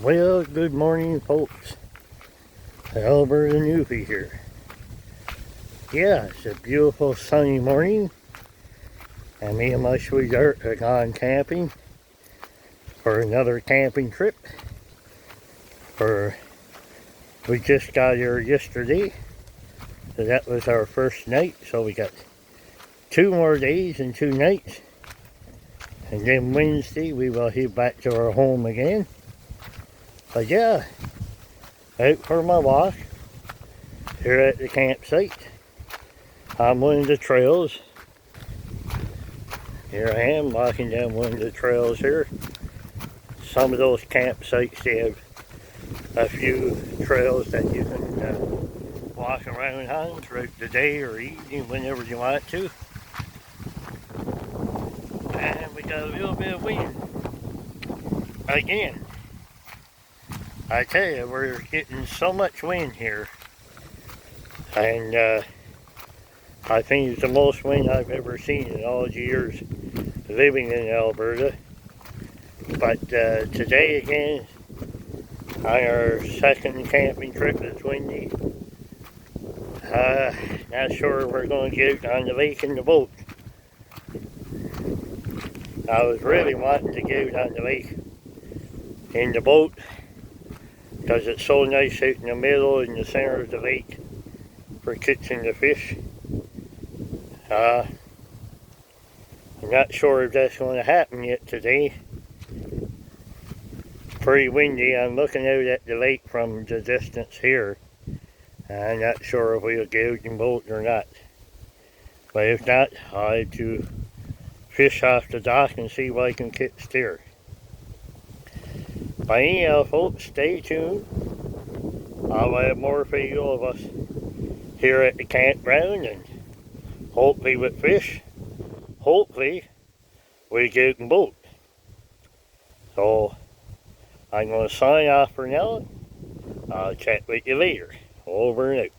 Well, good morning, folks. Albert and Yuffie here. Yeah, it's a beautiful sunny morning, and me and my sweetheart have gone camping for another camping trip. We just got here yesterday, so that was our first night. So we got 2 more days and 2 nights, and then Wednesday we will head back to our home again. But yeah, out for my walk here at the campsite. On one of the trails. Here I am walking down one of the trails here. Some of those campsites, they have a few trails that you can walk around on throughout the day or evening whenever you want to. And we got a little bit of wind. Again, I tell you, we're getting so much wind here. And I think it's the most wind I've ever seen in all the years living in Alberta. But today again, on our second camping trip, it's windy. Not sure we're going to get out on the lake in the boat. I was really wanting to get out on the lake in the boat because it's so nice out in the middle, in the center of the lake for catching the fish. I'm not sure if that's going to happen yet today. Pretty windy. I'm looking out at the lake from the distance here. I'm not sure if we'll get out in boat or not. But if not, I'll have to fish off the dock and see what I can catch there. But anyhow, folks, stay tuned. I'll have more video of us here at the campground, and hopefully with fish. Hopefully we get out in boat. So I'm going to sign off for now. I'll chat with you later. Over and out.